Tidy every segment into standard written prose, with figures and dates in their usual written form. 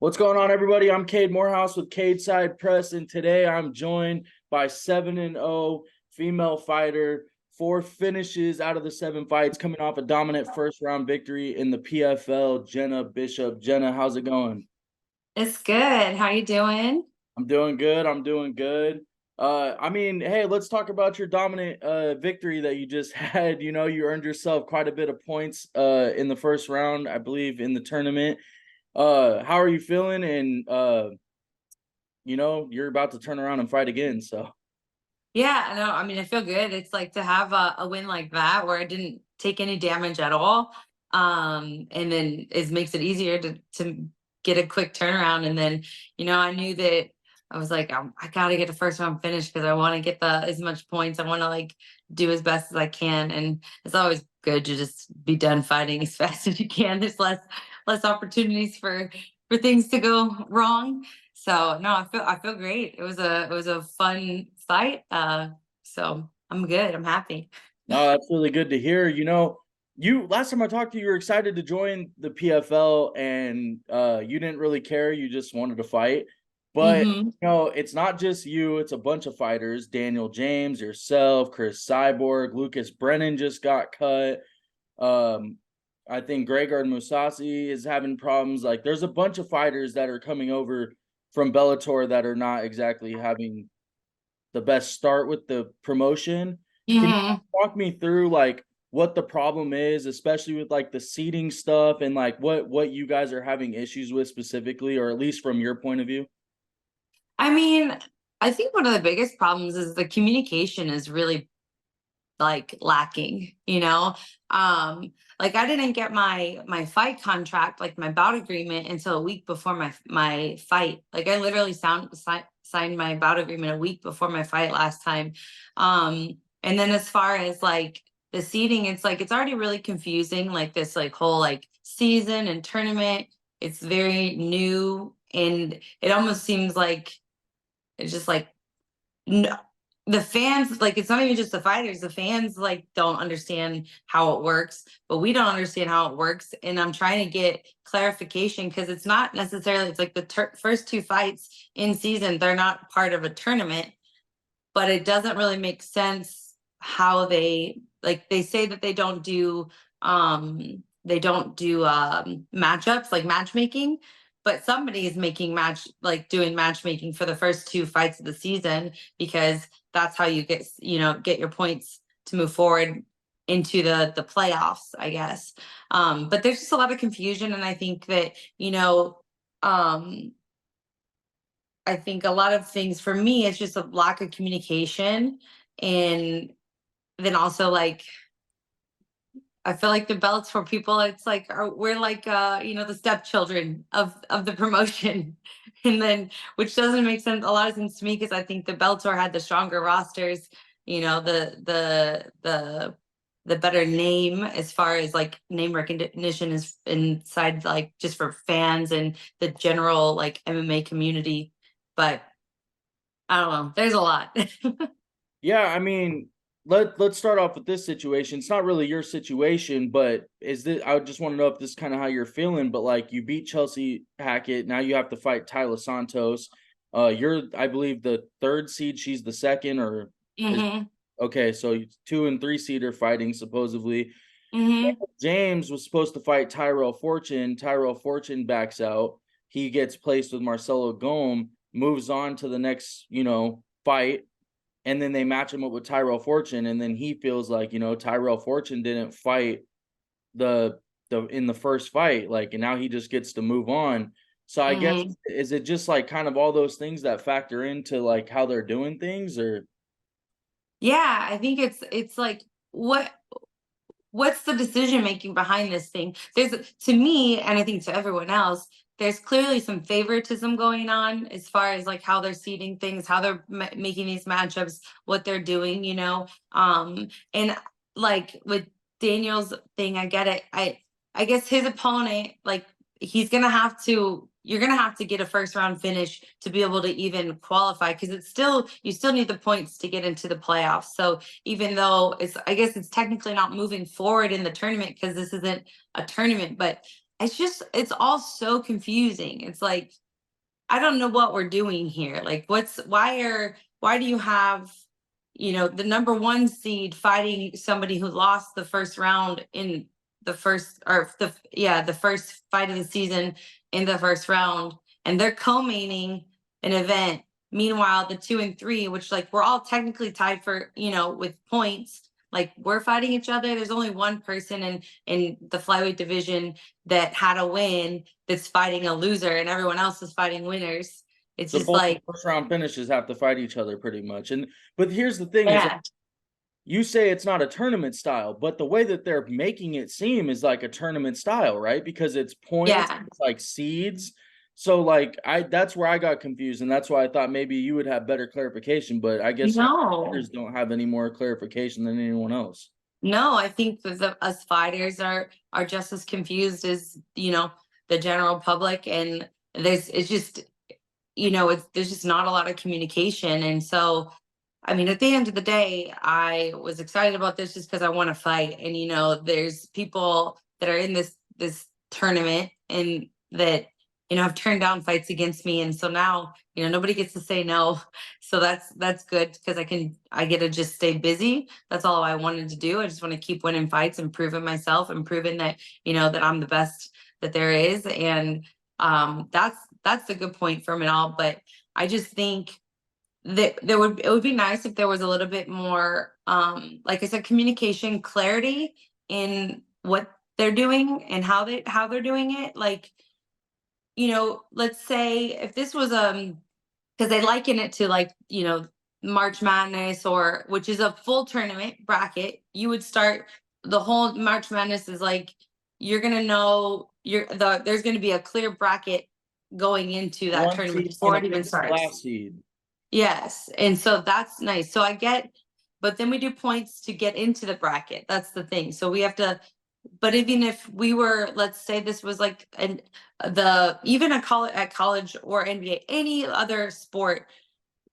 What's going on, everybody? I'm Cade Morehouse with Cade Side Press, and today I'm joined by 7-0 female fighter, 4 finishes out of the 7 fights, coming off a dominant first-round victory in the PFL, Jena Bishop. Jena, how's it going? It's good. How you doing? I'm doing good. I'm doing good. Hey, let's talk about your dominant victory that you just had. You know, you earned yourself quite a bit of points in the first round, I believe, in the tournament. How are you feeling? And you're about to turn around and fight again. So Yeah, no, I mean, I feel good. It's like to have a win like that where I didn't take any damage at all. And then it makes it easier to get a quick turnaround. And then, I knew that I was like, I gotta get the first round finished because I want to get as much points. I want to like do as best as I can. And it's always good to just be done fighting as fast as you can. There's less opportunities for things to go wrong. So no, I feel great. It was a fun fight. So I'm good. I'm happy. no, that's really good to hear. You last time I talked to you, you were excited to join the PFL and you didn't really care, you just wanted to fight. But Hmm. it's not just you, it's a bunch of fighters. Daniel James, yourself, Chris Cyborg, Lucas Brennan just got cut. Um, I think Gregor Musasi is having problems. Like, there's a bunch of fighters that are coming over from Bellator that are not exactly having the best start with the promotion. Can you Hmm. walk me through like what the problem is, especially with like the seating stuff and like what you guys are having issues with specifically, or at least from your point of view? I mean, I think one of the biggest problems is the communication is really like lacking. Like I didn't get my fight contract, like my bout agreement, until a week before my fight. Like I literally signed my bout agreement a week before my fight last time. And then as far as like the seating, it's like it's already really confusing, like this like whole like season and tournament. It's very new and it almost seems like it's just like no, the fans, like it's not even just the fighters, the fans like don't understand how it works, but we don't understand how it works. And I'm trying to get clarification because it's not necessarily, it's like the first 2 fights in season, they're not part of a tournament, but it doesn't really make sense how they say that they don't do matchups like matchmaking, but somebody is doing matchmaking for the first 2 fights of the season because that's how you get your points to move forward into the playoffs, I guess. But there's just a lot of confusion, and I think that um I think a lot of things for me, it's just a lack of communication. And then also like I feel like the belts for people, it's like we're like the stepchildren of the promotion. And then which doesn't make sense a lot of sense to me because I think the Bellator had the stronger rosters, the better name as far as like name recognition is inside, like just for fans and the general like MMA community. But I don't know. There's a lot. Yeah, let's start off with this situation. It's not really your situation, but I just want to know if this is kind of how you're feeling, but like you beat Chelsea Hackett, now you have to fight Taila Santos. You're, I believe, the 3rd seed, she's the 2nd, or is Hmm. okay, so 2 and 3 seed are fighting supposedly. Hmm. James was supposed to fight Tyrell Fortune. Tyrell Fortune backs out. He gets placed with Marcelo Gome, moves on to the next, fight, and then they match him up with Tyrell Fortune, and then he feels like, Tyrell Fortune didn't fight the in the first fight, like, and now he just gets to move on. So I guess, Hmm. is it just like kind of all those things that factor into like how they're doing things, or Yeah, I think it's like what's the decision making behind this thing? There's to me, and I think to everyone else, there's clearly some favoritism going on as far as like how they're seeding things, how they're making these matchups, what they're doing. And like with Daniel's thing, I get it. I guess his opponent, like you're gonna have to get a first round finish to be able to even qualify because you still need the points to get into the playoffs. So even though I guess it's technically not moving forward in the tournament because this isn't a tournament, but it's all so confusing. It's like, I don't know what we're doing here. Like, why do you have, the number one seed fighting somebody who lost the first round in the first fight of the season in the first round, and they're co-maining an event. Meanwhile, the 2 and 3, which, like, we're all technically tied for, with points, like, we're fighting each other. There's only one person in the flyweight division that had a win that's fighting a loser, and everyone else is fighting winners. It's So just both the like, first round finishes have to fight each other pretty much. But here's the thing: is yeah, you say it's not a tournament style, but the way that they're making it seem is like a tournament style, right? Because it's points, yeah, it's like seeds. So like that's where I got confused, and that's why I thought maybe you would have better clarification. But I guess no. fighters don't have any more clarification than anyone else. No, I think that us fighters are just as confused as, the general public, and it's just, there's just not a lot of communication. And so, I mean, at the end of the day, I was excited about this just because I want to fight. And, there's people that are in this tournament, and that, have turned down fights against me. And so now, nobody gets to say no. So that's good, because I get to just stay busy. That's all I wanted to do. I just want to keep winning fights and proving myself and proving that, that I'm the best that there is. And that's a good point from it all. But I just think that it would be nice if there was a little bit more, like I said, communication, clarity in what they're doing and how they're doing it. Like, let's say if this was, because they liken it to, like, March Madness, or which is a full tournament bracket. You would start the whole March Madness is like, you're gonna know there's gonna be a clear bracket going into that One tournament seed's before gonna it even pick the starts. last seed. Yes, and so that's nice. So I get, but then we do points to get into the bracket. That's the thing. So we have to, but even if we were, let's say this was like even at college or NBA, any other sport,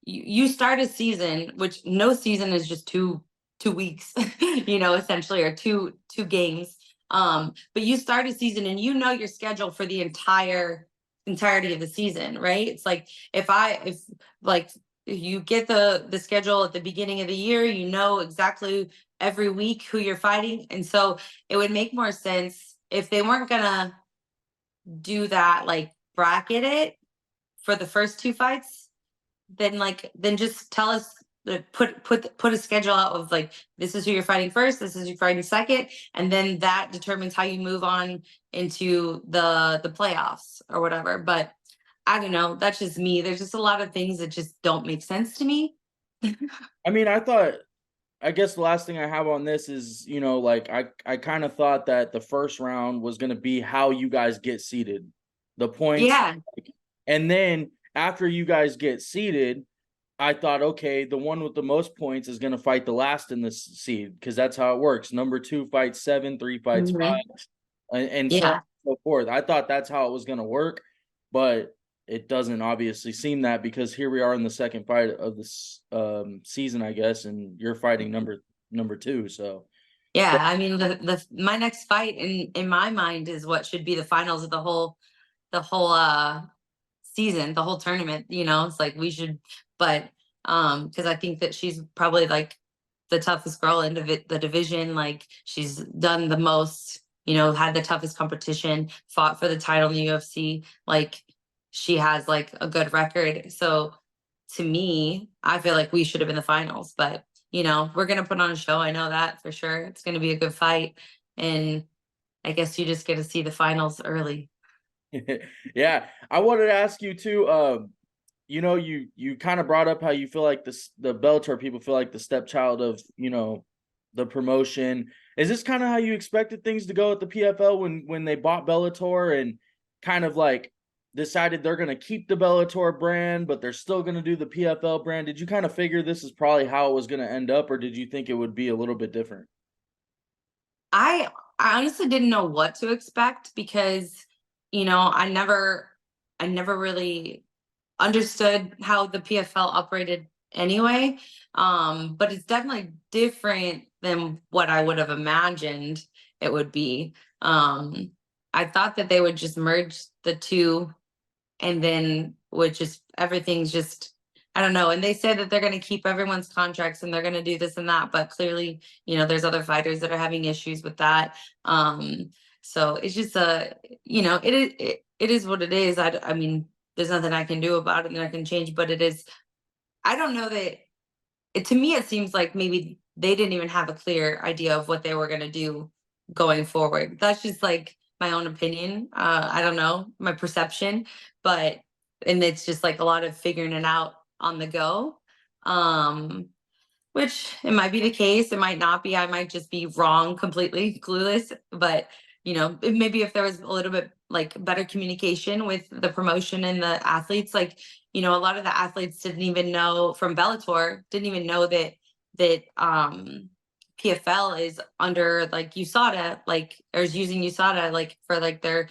you start a season, which no season is just two weeks, essentially, or two games. But you start a season and your schedule for the entirety of the season, right? It's like, if like you get the schedule at the beginning of the year, exactly every week who you're fighting. And so it would make more sense if they weren't gonna do that, like, bracket it for the first two fights, then just tell us, put a schedule out of, like, this is who you're fighting first, this is who you're fighting second, and then that determines how you move on into the playoffs or whatever. But I don't know, that's just me. There's just a lot of things that just don't make sense to me. I mean, I guess the last thing I have on this is, like I kind of thought that the first round was going to be how you guys get seated, the points, Yeah. and then after you guys get seated, I thought, okay, the one with the most points is going to fight the last in this seed, because that's how it works. Number 2 fights 7, 3 fights 5, Mhm. and so on Yeah. and so forth. I thought that's how it was going to work, but it doesn't obviously seem that, because here we are in the second fight of this season, I guess, and you're fighting number 2. So, Yeah, but I mean, the my next fight in my mind is what should be the finals of the whole season, the whole tournament. It's like we should, but because I think that she's probably, like, the toughest girl in the division. Like, she's done the most, had the toughest competition, fought for the title in the UFC. Like, she has, like, a good record. So to me, I feel like we should have been the finals. But we're gonna put on a show. I know that for sure. It's gonna be a good fight, and I guess you just get to see the finals early. yeah, I wanted to ask you too. You kind of brought up how you feel like the Bellator people feel like the stepchild of the promotion. Is this kind of how you expected things to go at the PFL when they bought Bellator and kind of like decided they're going to keep the Bellator brand, but they're still going to do the PFL brand? Did you kind of figure this is probably how it was going to end up, or did you think it would be a little bit different? I I honestly didn't know what to expect, because I never really understood how the PFL operated anyway. But it's definitely different than what I would have imagined it would be. I thought that they would just merge the two, and then would just everything's just, I don't know. And they said that they're going to keep everyone's contracts and they're going to do this and that, but clearly, there's other fighters that are having issues with that. So it's just it is what it is. I mean, there's nothing I can do about it and I can change, but it is. I don't know that to me it seems like maybe they didn't even have a clear idea of what they were going to do going forward. That's just like my own opinion. I don't know, my perception, but and it's just like a lot of figuring it out on the go. Um, which it might be the case, it might not be. I might just be wrong, completely clueless. But maybe if there was a little bit like better communication with the promotion and the athletes, like a lot of the athletes didn't even know from Bellator, didn't even know that PFL is under like USADA, like or is using USADA like for like their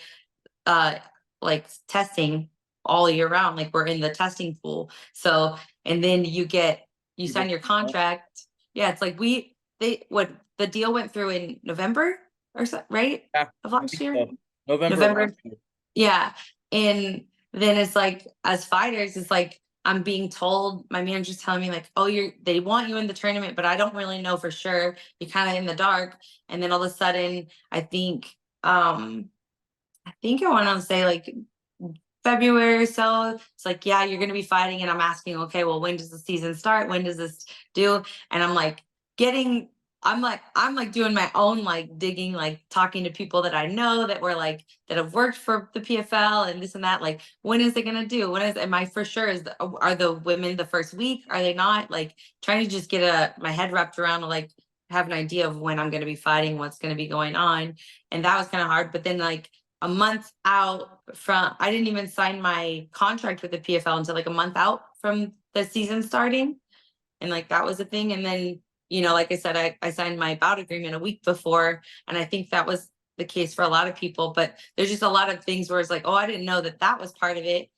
uh like testing all year round. Like we're in the testing pool. So and then you People, sign your contract. Yeah, it's like what the deal went through in November or so, right? yeah, Of I last think year? so. November of November. last year. Yeah. And then it's like, as fighters, it's like, I'm being told, my manager's telling me, like, oh, they want you in the tournament, but I don't really know for sure. You're kind of in the dark. And then all of a sudden, I think I want to say like February or so. It's like, yeah, you're going to be fighting. And I'm asking, okay, well, when does the season start? When does this do? And I'm like, I'm like doing my own like digging, like talking to people that I know that were like, that have worked for the PFL and this and that. Like, when is it going to do? Am I for sure? Are the women the first week? Are they not? Like, trying to just get my head wrapped around to like have an idea of when I'm going to be fighting, what's going to be going on. And that was kind of hard. But then like, a month out from, I didn't even sign my contract with the PFL until like a month out from the season starting. And like that was a thing. And then, like I said, I signed my bout agreement a week before. And I think that was the case for a lot of people. But there's just a lot of things where it's like, oh, I didn't know that was part of it.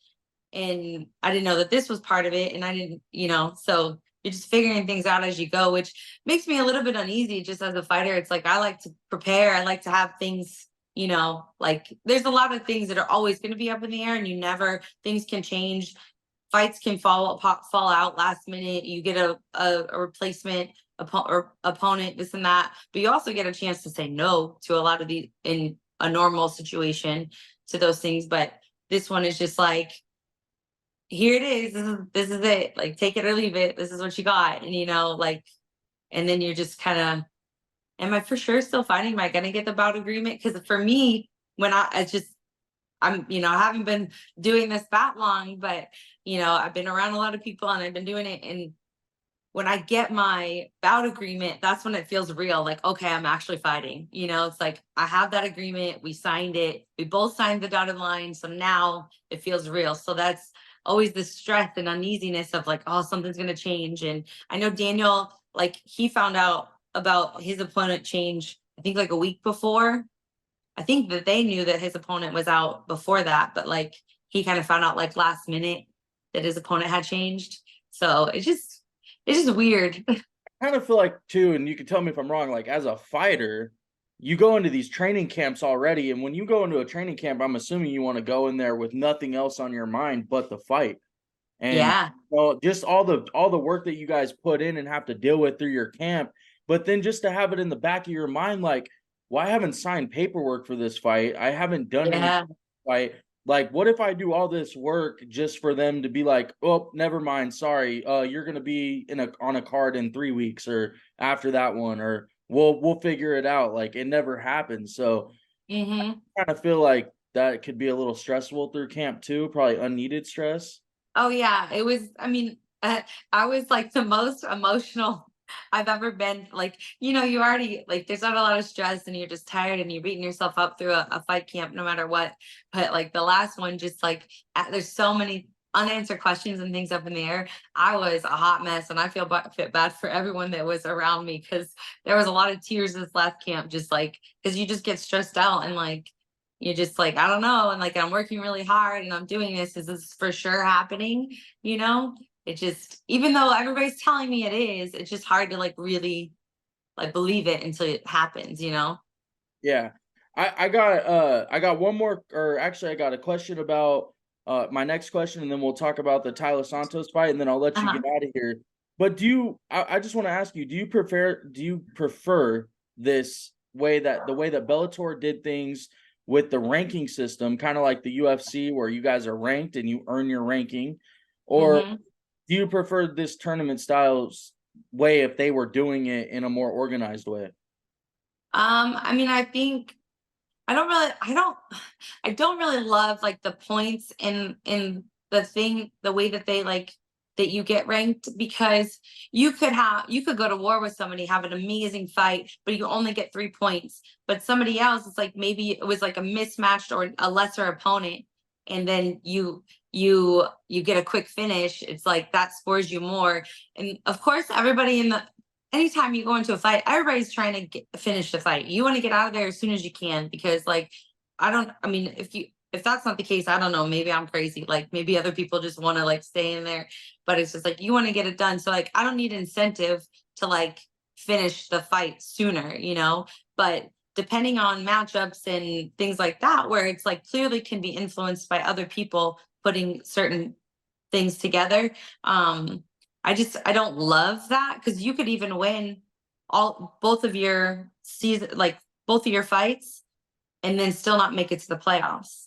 And I didn't know that this was part of it. And I didn't, so you're just figuring things out as you go, which makes me a little bit uneasy just as a fighter. It's like, I like to prepare. I like to have things, like there's a lot of things that are always going to be up in the air and things can change. Fights can fall out last minute. You get a replacement opponent, this and that, but you also get a chance to say no to a lot of these in a normal situation to those things. But this one is just like, here it is. This is it. Like, take it or leave it. This is what you got. And like, and then you're just kind of, am I for sure still fighting? Am I gonna get the bout agreement? Because for me, when I haven't been doing this that long, but I've been around a lot of people and I've been doing it. And when I get my bout agreement, that's when it feels real. Like, okay, I'm actually fighting. It's like I have that agreement. We signed it. We both signed the dotted line. So now it feels real. So that's always the stress and uneasiness of like, oh, something's gonna change. And I know Daniel, like he found out about his opponent change, I think like a week before. I think that they knew that his opponent was out before that, but like he kind of found out like last minute that his opponent had changed. So it's just weird. I kind of feel like too, and you can tell me if I'm wrong, like as a fighter, you go into these training camps already. And when you go into a training camp, I'm assuming you want to go in there with nothing else on your mind but the fight. And Yeah. just all the work that you guys put in and have to deal with through your camp, but then just to have it in the back of your mind, like, well, I haven't signed paperwork for this fight. I haven't done any fight. Like, what if I do all this work just for them to be like, oh, never mind, sorry, you're gonna be on a card in 3 weeks or after that one, or we'll figure it out. Like, it never happens. So Mm-hmm. I kind of feel like that could be a little stressful through camp too, probably unneeded stress. Oh yeah, it was. I mean, I was like the most emotional I've ever been. Like, you already like there's not a lot of stress, and you're just tired, and you're beating yourself up through a fight camp, no matter what. But like the last one, just like there's so many unanswered questions and things up in the air. I was a hot mess, and I feel bad for everyone that was around me because there was a lot of tears this last camp, just like because you just get stressed out and like you're just like, I don't know. And like, I'm working really hard and I'm doing this. Is this for sure happening? It just, even though everybody's telling me it is, it's just hard to like really like believe it until it happens. Yeah. I got one more, or actually I got a question about my next question, and then we'll talk about the Taila Santos fight, and then I'll let you Uh-huh. get out of here. But I just want to ask you, do you prefer this way, that the way that Bellator did things with the ranking system, kind of like the UFC, where you guys are ranked and you earn your ranking, or Hmm. do you prefer this tournament styles way if they were doing it in a more organized way? I mean, I think I don't really love like the points in the way that they like that you get ranked, because you could go to war with somebody, have an amazing fight, but you only get 3 points. But somebody else, it's like maybe it was like a mismatched or a lesser opponent, and then you get a quick finish. It's like that scores you more. And of course, everybody in the anytime you go into a fight, everybody's trying to finish the fight. You want to get out of there as soon as you can, because like I mean, if that's not the case, I don't know, maybe I'm crazy. Like maybe other people just want to like stay in there, but it's just like you want to get it done. So like I don't need incentive to like finish the fight sooner, you know? But depending on matchups and things like that, where it's like clearly can be influenced by other people putting certain things together. Um, I don't love that, because you could even win all both of your season, like both of your fights, and then still not make it to the playoffs.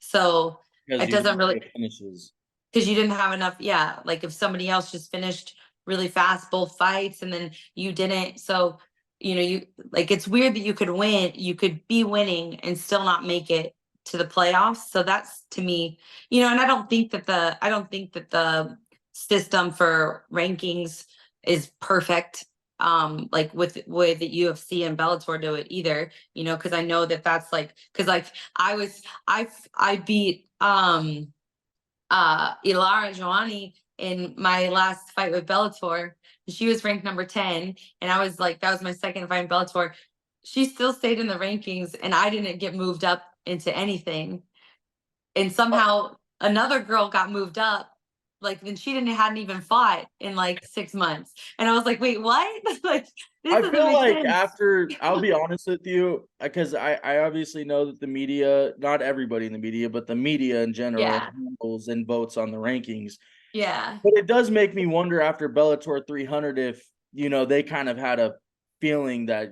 So Because it you doesn't didn't really, get finishes. because you didn't have enough. Yeah, like if somebody else just finished really fast both fights and then you didn't, so you like it's weird that you could be winning and still not make it to the playoffs. So that's to me, and I don't think that the system for rankings is perfect. Like with the UFC and Bellator do it either, because I know that that's like, because like I beat Ilara Joani in my last fight with Bellator. She was ranked number 10, and I was like, that was my second fight in Bellator. She still stayed in the rankings, and I didn't get moved up into anything. And somehow another girl got moved up, like, then she didn't hadn't even fought in like 6 months. And I was like, wait, what? Like, this I doesn't feel make like sense. after, I'll be honest with you, because I obviously know that the media, not everybody in the media, but the media in general Yeah. handles and votes on the rankings. Yeah. But it does make me wonder after Bellator 300 if, they kind of had a feeling that,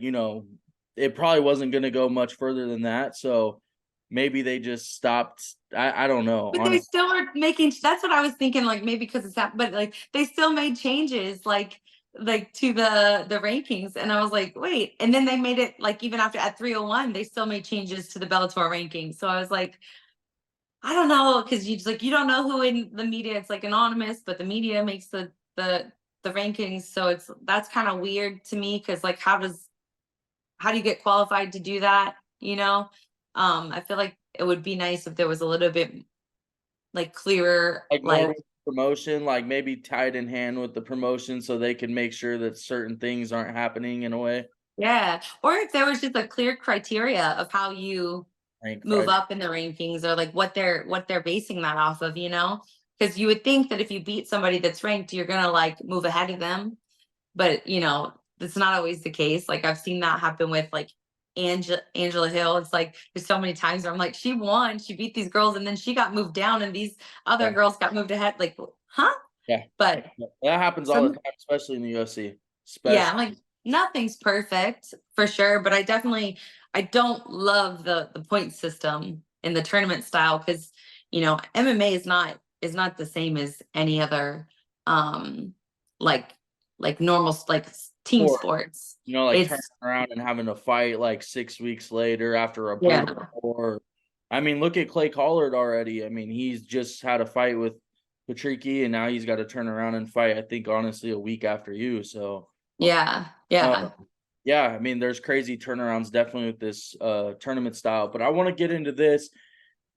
it probably wasn't going to go much further than that. So maybe they just stopped. I don't know, But they honestly. still are making, that's what I was thinking, like maybe because it's that, but like they still made changes like to the rankings. And I was like, wait. And then they made it like even after at 301, they still made changes to the Bellator rankings. So I was like, I don't know, because you just like you don't know who in the media, it's like anonymous, but the media makes the rankings. So that's kind of weird to me, because like how do you get qualified to do that? I feel like it would be nice if there was a little bit like clearer, Like more like with promotion, like maybe tied in hand with the promotion so they can make sure that certain things aren't happening in a way. yeah, or if there was just a clear criteria of how you Rank move fight. up in the rankings, or like what they're basing that off of, because you would think that if you beat somebody that's ranked, you're gonna like move ahead of them, but that's not always the case. Like I've seen that happen with like Angela Hill. It's like there's so many times where I'm like, she won, she beat these girls, and then she got moved down, and these other Yeah. girls got moved ahead. Like, huh? Yeah. But That happens all the some time, especially in the UFC. yeah, I'm Especially. like, nothing's perfect for sure, but I don't love the point system in the tournament style, because MMA is not the same as any other um like normal like team Or, sports. like turning It's around and having to fight like 6 weeks later after a yeah. brutal war. I mean, look at Clay Collard already. I mean, he's just had a fight with Patricky, and now he's got to turn around and fight, I think, honestly, a week after you. So, Yeah. uh, Yeah. yeah, I mean, there's crazy turnarounds definitely with this tournament style. But I want to get into this.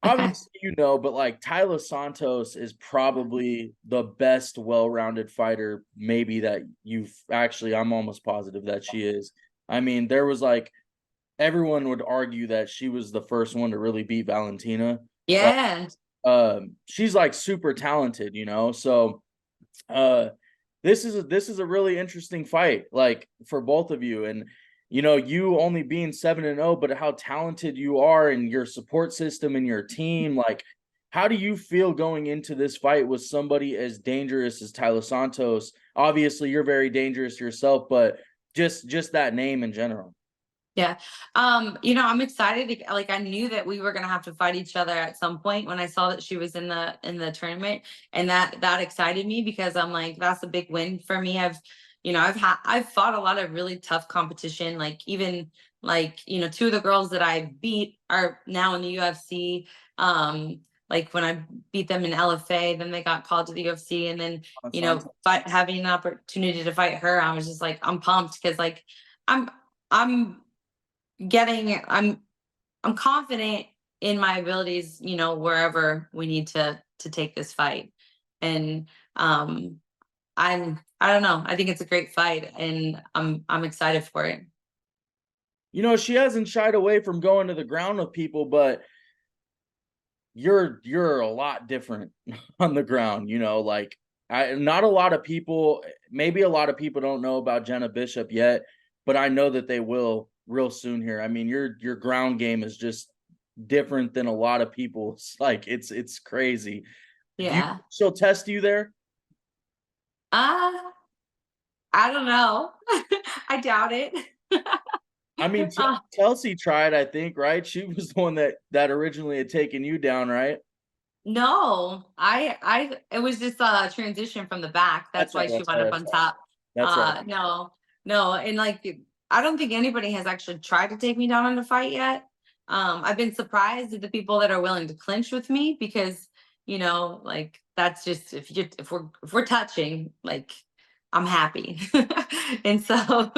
Obviously, but like Taila Santos is probably the best well-rounded fighter, maybe that you've actually, I'm almost positive that she is. I mean, there was like everyone would argue that she was the first one to really beat Valentina. But Yeah. she's like super talented. So uh this is a really interesting fight, like for both of you. And you know, you only being 7-0, but how talented you are and your support system and your team. Like, how do you feel going into this fight with somebody as dangerous as Taila Santos? Obviously, you're very dangerous yourself, but just that name in general. Yeah. I'm excited like I knew that we were gonna have to fight each other at some point when I saw that she was in the tournament. And that excited me because I'm like, that's a big win for me. I've fought a lot of really tough competition, like even like, two of the girls that I beat are now in the UFC. Like when I beat them in LFA, then they got called to the UFC. And then, having an opportunity to fight her, I was just like, I'm pumped because like I'm I'm getting I'm confident in my abilities, wherever we need to take this fight. And I don't know, I think it's a great fight and I'm excited for it. You know, she hasn't shied away from going to the ground with people, but you're a lot different on the ground, you know, like not a lot of people, maybe a lot of people don't know about Jena Bishop yet, but I know that they will real soon here. I mean, your ground game is just different than a lot of people's. Like it's crazy. Do you Yeah. she'll test you there? Uh, I don't know. I doubt it. I mean, Uh, Chelsea tried, I think, right? She was the one that originally had taken you down, right? no, it was just a transition from the back. That's That's right. why she That's wound right. up That's on right. top. That's right. No, no, and like I don't think anybody has actually tried to take me down in a fight yet. I've been surprised at the people that are willing to clinch with me because like that's just if we're touching, like I'm happy. And so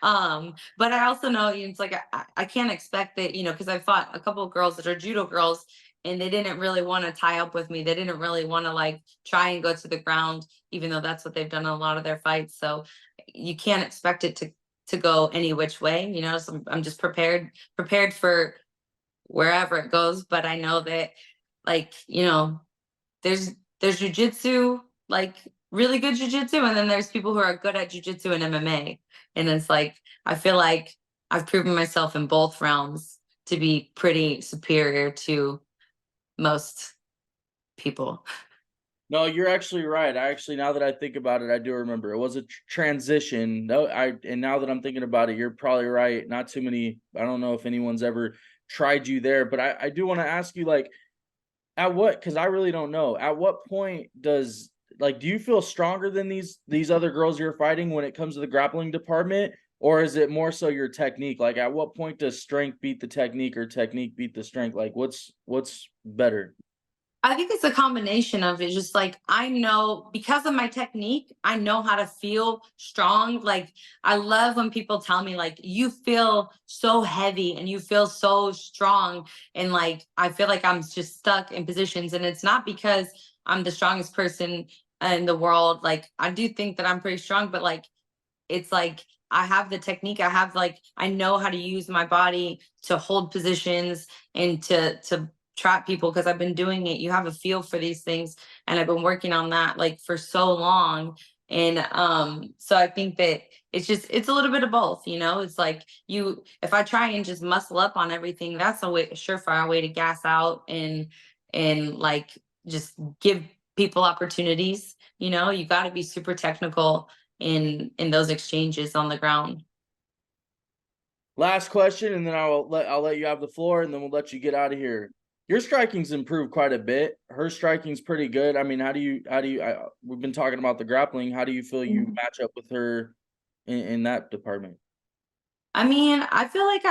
but I also know it's like I can't expect that, because I fought a couple of girls that are judo girls and they didn't really want to tie up with me. They didn't really want to like try and go to the ground, even though that's what they've done in a lot of their fights. So you can't expect it to go any which way, So I'm just prepared for wherever it goes. But I know that, like, there's jujitsu, like really good jujitsu, and then there's people who are good at jujitsu and MMA. And it's like I feel like I've proven myself in both realms to be pretty superior to most people. No, you're actually right. I actually, now that I think about it, I do remember it was a transition. No, and now that I'm thinking about it, you're probably right. Not too many. I don't know if anyone's ever tried you there, but I do want to ask you, like, at what? Because I really don't know. At what point does like do you feel stronger than these other girls you're fighting when it comes to the grappling department, or is it more so your technique? Like, at what point does strength beat the technique or technique beat the strength? Like, what's better? I think it's a combination of it. Just like I know because of my technique, I know how to feel strong. Like I love when people tell me like you feel so heavy and you feel so strong. And like I feel like I'm just stuck in positions. And it's not because I'm the strongest person in the world. Like I do think that I'm pretty strong, but like it's like I have the technique. I have like I know how to use my body to hold positions and to trap people because I've been doing it. You have a feel for these things, and I've been working on that like for so long. And so I think that it's a little bit of both. It's like if I try and just muscle up on everything, that's a surefire way to gas out and like just give people opportunities. You got to be super technical in those exchanges on the ground. Last question, and then I'll let you have the floor, and then we'll let you get out of here. Your striking's improved quite a bit. Her striking's pretty good. I mean, we've been talking about the grappling. How do you feel you Mhm. match up with her in that department? I mean, I feel like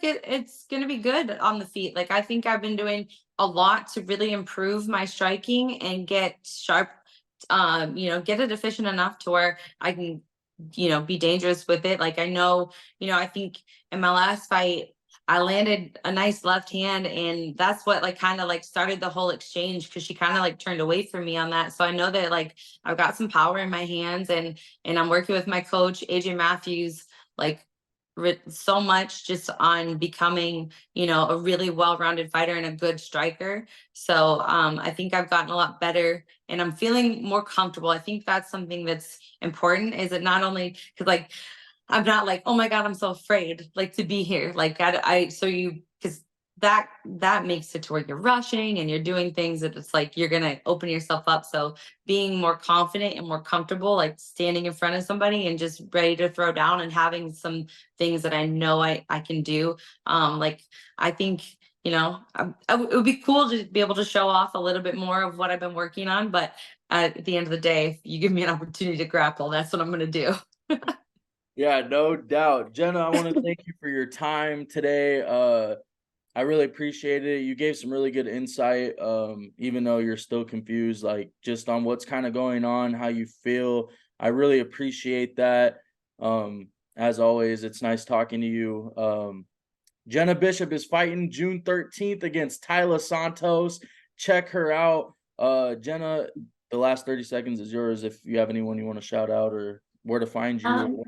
it's gonna be good on the feet. Like I think I've been doing a lot to really improve my striking and get sharp, get it efficient enough to where I can, be dangerous with it. Like I know, I think in my last fight, I landed a nice left hand, and that's what like kind of like started the whole exchange because she kind of like turned away from me on that. So I know that like I've got some power in my hands, and I'm working with my coach, AJ Matthews, like so much just on becoming, a really well-rounded fighter and a good striker. So I think I've gotten a lot better and I'm feeling more comfortable. I think that's something that's important is it not only because like I'm not like, oh my God, I'm so afraid like to be here. Like so you, because that makes it to where you're rushing and you're doing things that it's like you're gonna open yourself up. So being more confident and more comfortable, like standing in front of somebody and just ready to throw down and having some things that I know I can do. Like I think, you know, it would be cool to be able to show off a little bit more of what I've been working on. But at the end of the day, if you give me an opportunity to grapple, that's what I'm gonna do. Yeah, no doubt. Jena, I want to thank you for your time today. I really appreciate it. You gave some really good insight, even though you're still confused, like just on what's kind of going on, how you feel. I really appreciate that. As always, it's nice talking to you. Jena Bishop is fighting June 13th against Taila Santos. Check her out. Jena, the last 30 seconds is yours if you have anyone you want to shout out or where to find you.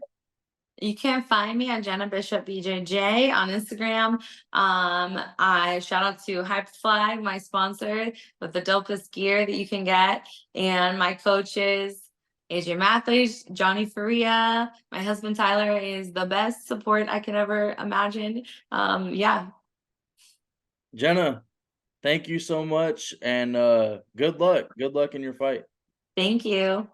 You can find me at Jena Bishop BJJ on Instagram. I shout out to Hyperfly, my sponsor, with the dopest gear that you can get, and my coaches, Adrian Matthews, Johnny Faria. My husband Tyler is the best support I could ever imagine. Yeah. Jena, thank you so much and good luck. Good luck in your fight. Thank you.